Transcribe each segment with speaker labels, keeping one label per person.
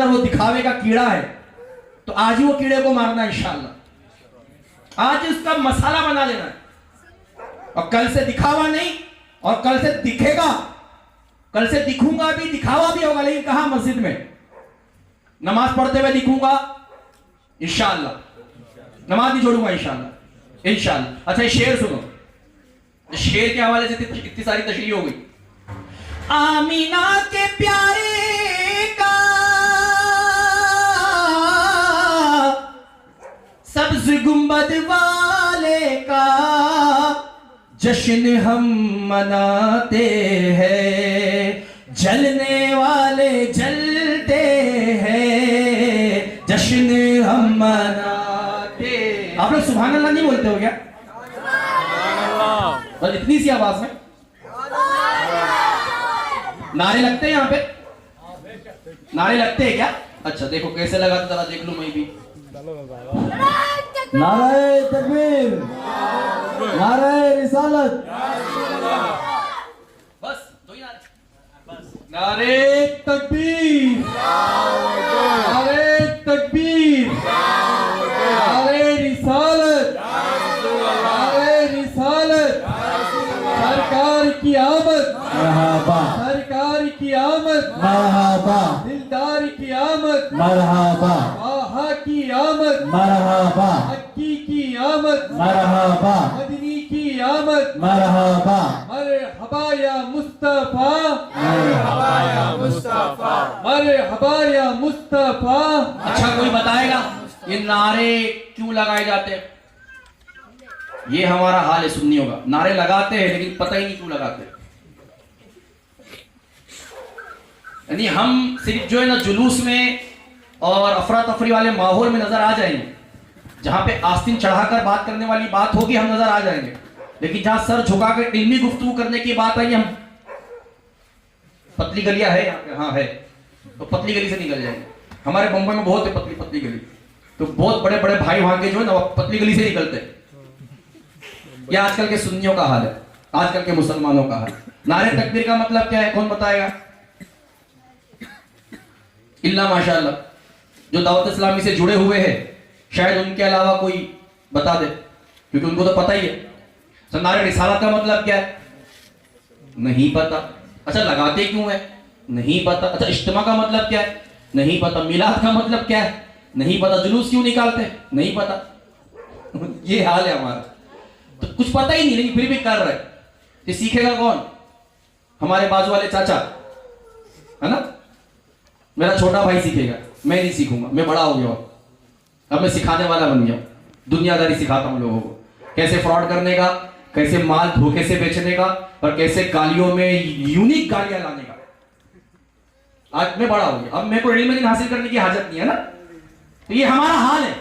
Speaker 1: वो दिखावे का कीड़ा है, तो आज ही वो कीड़े को मारना है इंशाअल्लाह। आज उसका मसाला बना लेना है, और कल से दिखावा नहीं, और कल से दिखेगा, कल से दिखूंगा भी, दिखावा भी होगा, लेकिन कहां? मस्जिद में नमाज पढ़ते हुए दिखूंगा इंशाअल्लाह, नमाज नहीं छोड़ूंगा इंशाअल्लाह इंशाअल्लाह। अच्छा, शेर सुनो, शेर के हवाले से इतनी सारी तशरीह हो गई। आमीना के प्यारे का सब्ज गुंबद वाले का जश्न हम मनाते हैं, जलने वाले जलते हैं, जश्न हम मनाते। आप लोग सुभान अल्लाह नहीं बोलते हो क्या? बस इतनी सी आवाज में नारे लगते हैं यहाँ पे? नारे लगते हैं क्या? अच्छा देखो कैसे लगा, तो जरा देख लूं मैं भी।
Speaker 2: नारे तकबीर, नारे रिसालत,
Speaker 1: बस दो ही नारे, बस नारे तकबीर, नारे तकबीर, नारे रिसालत, नारे रिसालत, सरकार की आमद,
Speaker 2: मरहबा,
Speaker 1: सरकार की आमद,
Speaker 2: मरहबा,
Speaker 1: दिलदार की आमद,
Speaker 2: मरहबा,
Speaker 1: आहा की आमद,
Speaker 2: मरहबा,
Speaker 1: हक्की की आमद,
Speaker 2: मरहबा,
Speaker 1: मदनी की आमद,
Speaker 2: मरहबा,
Speaker 1: मरहबा या मुस्तफा,
Speaker 2: मरहबा या मुस्तफा,
Speaker 1: मरहबा या मुस्तफा। अच्छा कोई बताएगा ये नारे क्यों लगाए जाते हैं? ये हमारा हाल है सुन्नियों का, नारे लगाते हैं लेकिन पता ही नहीं क्यों लगाते हैं। यानी हम सिर्फ जो है ना जुलूस में और अफरा तफरी वाले माहौल में नजर आ जाएंगे, जहां पे आस्तीन चढ़ाकर बात करने वाली बात होगी हम नजर आ जाएंगे, लेकिन जहां सर झुकाकर इल्मी गुफ्तगू करने की बात आई, हम पतली गलियां है यहाँ पे, हाँ है, तो पतली गली से निकल जाएंगे। हमारे बम्बई में बहुत है पतली पतली गली, तो बहुत बड़े बड़े भाई वहां के जो है ना पतली गली से निकलते हैं। यह आजकल के सुन्नियों का हाल है, आजकल के मुसलमानों का हाल। नारे तकबीर का मतलब क्या है, कौन बताएगा? इल्ला माशाअल्लाह जो दावत इस्लामी से जुड़े हुए हैं, शायद उनके अलावा कोई बता दे, क्योंकि उनको तो पता ही है। तो नारे रिसालत का मतलब क्या है? नहीं पता। अच्छा लगाते क्यों है? नहीं पता। अच्छा इज्तिमा का मतलब क्या है? नहीं पता। मिलाद का मतलब क्या है? नहीं पता। जुलूस क्यों निकालते? नहीं पता। ये हाल है हमारा, तो कुछ पता ही नहीं, लेकिन फिर भी कर रहे। ये सीखेगा कौन? हमारे बाजू वाले चाचा है ना, मेरा छोटा भाई सीखेगा, मैं नहीं सीखूंगा, मैं बड़ा हो गया, अब मैं सिखाने वाला बन गया, दुनियादारी सिखाता हूं लोगों को, कैसे फ्रॉड करने का, कैसे माल धोखे से बेचने का, और कैसे गालियों में यूनिक गालियां लाने का। आज मैं बड़ा हो गया, अब मेरे को इल्म हासिल करने की हाजत नहीं है ना, तो ये हमारा हाल है।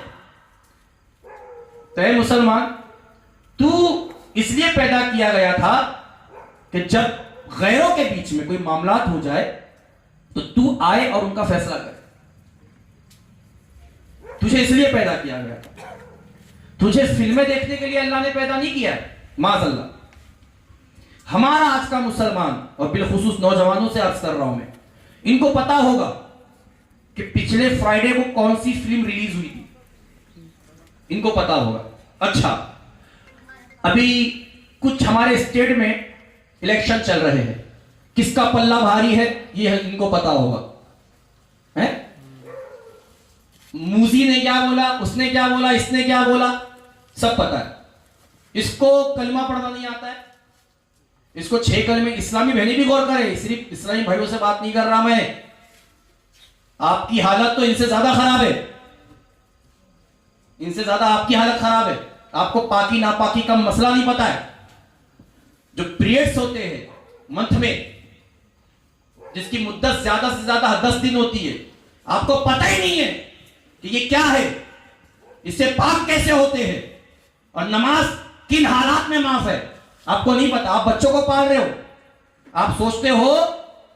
Speaker 1: तो ऐ मुसलमान, तू इसलिए पैदा किया गया था कि जब गैरों के बीच में कोई मामलात हो जाए तो तू आए और उनका फैसला करे। तुझे इसलिए पैदा किया गया था। तुझे फिल्में देखने के लिए अल्लाह ने पैदा नहीं किया है, माज़अल्लाह। हमारा आज का मुसलमान, और बिलखुसूस नौजवानों से अर्ज कर रहा हूं मैं, इनको पता होगा कि पिछले फ्राइडे को कौन सी फिल्म रिलीज हुई थी, इनको पता होगा। अच्छा, अभी कुछ हमारे स्टेट में इलेक्शन चल रहे हैं, किसका पल्ला भारी है ये इनको पता होगा, है? मूजी ने क्या बोला, उसने क्या बोला, इसने क्या बोला, सब पता है। इसको कलमा पढ़ना नहीं आता है, इसको 6 कलमे, इस्लामी बहनें भी गौर करें, सिर्फ इस्लामी भाइयों से बात नहीं कर रहा मैं, आपकी हालत तो इनसे ज्यादा खराब है, इनसे ज्यादा आपकी हालत खराब है। आपको पाकी नापाकी का मसला नहीं पता है। जो पीरियड्स होते हैं मंथ में, जिसकी मुद्दत ज्यादा से ज्यादा 10 दिन होती है, आपको पता ही नहीं है कि ये क्या है, इससे पाक कैसे होते हैं, और नमाज किन हालात में माफ है, आपको नहीं पता। आप बच्चों को पाल रहे हो, आप सोचते हो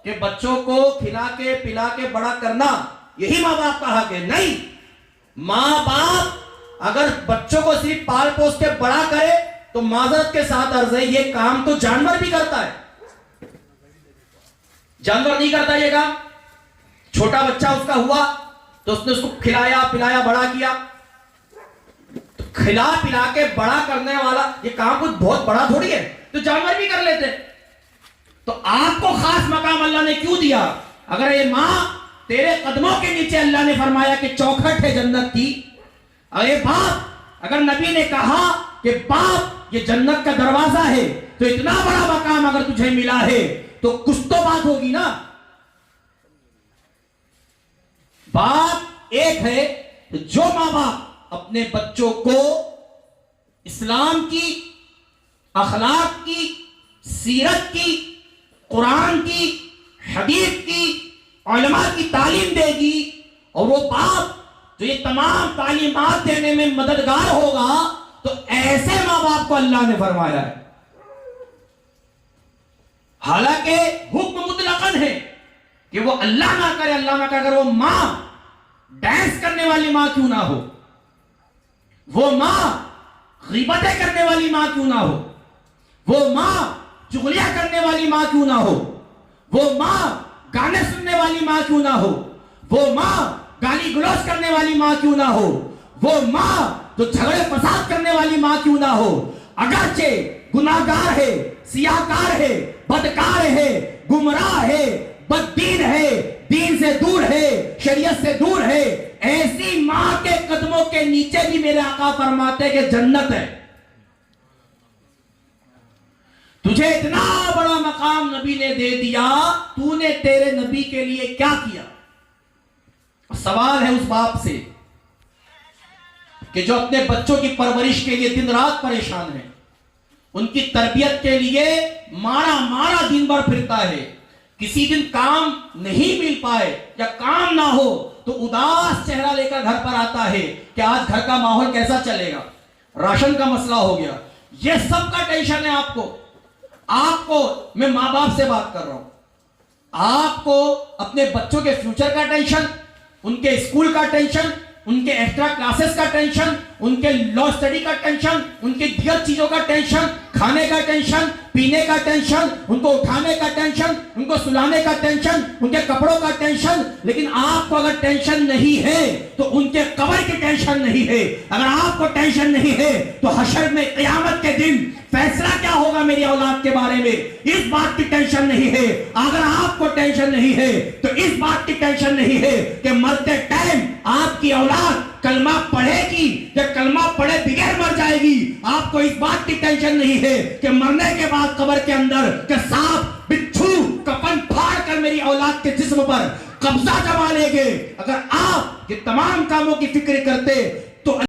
Speaker 1: कि बच्चों को खिला के पिला के बड़ा करना यही माँ बाप का हक है। नहीं, माँ बाप अगर बच्चों को सिर्फ पाल पोस के बड़ा करे तो माजरत के साथ अर्ज है, ये काम तो जानवर भी करता है, जानवर नहीं करता ये काम। छोटा बच्चा उसका हुआ तो उसने उसको खिलाया पिलाया बड़ा किया। तो खिला पिला के बड़ा करने वाला ये काम कुछ बहुत बड़ा थोड़ी है, तो जानवर भी कर लेते। तो आपको खास मकाम अल्लाह ने क्यों दिया? अगर ये मां तेरे कदमों के नीचे अल्लाह ने फरमाया कि चौखट है जन्नत की, अरे बाप अगर नबी ने कहा कि बाप ये जन्नत का दरवाजा है, तो इतना बड़ा मकाम अगर तुझे मिला है तो कुछ तो बात होगी ना। बात एक है, तो जो मां बाप अपने बच्चों को इस्लाम की, अखलाक की, सीरत की, कुरान की, हदीस की, उलमा की तालीम देगी, और वो बाप जो ये तमाम तालीमात देने में मददगार होगा, तो ऐसे मां बाप को अल्लाह ने फरमाया है। हालांकि हुक्म मुतलकन है कि वो अल्लाह ना करे, अल्लाह ना करे, अगर वो मां डांस करने वाली मां क्यों ना हो, वो मां गीबतें करने वाली मां क्यों ना हो, वो मां चुगलियां करने वाली मां क्यों ना हो, वो मां गाने सुनने वाली मां क्यों ना हो, वो मां गाली गलौज करने वाली मां क्यों ना हो, वो मां जो झगड़े फसाद करने वाली मां क्यों ना हो, अगरचे गुनाहगार है, सियाकार है, बदकार है, गुमराह है, बददीन है, दीन से दूर है, शरीयत से दूर है, ऐसी मां के कदमों के नीचे भी मेरे आका फरमाते कि जन्नत है। तुझे इतना बड़ा मकाम नबी ने दे दिया, तूने तेरे नबी के लिए क्या किया? सवाल है उस बाप से कि जो अपने बच्चों की परवरिश के लिए दिन रात परेशान है, उनकी तरबियत के लिए मारा मारा दिन भर फिरता है, किसी दिन काम नहीं मिल पाए या काम ना हो तो उदास चेहरा लेकर घर पर आता है कि आज घर का माहौल कैसा चलेगा, राशन का मसला हो गया। यह सब का टेंशन है आपको मैं मां बाप से बात कर रहा हूं। आपको अपने बच्चों के फ्यूचर का टेंशन, उनके स्कूल का टेंशन, उनके एक्स्ट्रा क्लासेस का टेंशन, उनके लॉ स्टडी का टेंशन, उनकी दीगर चीजों का टेंशन, खाने का टेंशन, पीने का टेंशन, उनको उठाने का टेंशन, उनको सुलाने का टेंशन, उनके कपड़ों का टेंशन। लेकिन आपको अगर टेंशन नहीं है तो उनके कब्र की टेंशन नहीं है। अगर आपको टेंशन नहीं है तो हशर में क़यामत के दिन फैसला क्या होगा मेरी औलाद के बारे में, इस बात की टेंशन नहीं है। अगर आपको टेंशन नहीं है तो इस बात की टेंशन नहीं है कि मरते टाइम आपकी औलाद कलमा पढ़ेगी या कलमा पढ़े बगैर मर जाएगी। आपको इस बात की टेंशन नहीं है कि मरने के बाद कब्र के अंदर के सांप बिच्छू कफन फाड़ कर मेरी औलाद के जिस्म पर कब्जा जमा लेंगे। अगर आप ये तमाम कामों की फिक्र करते,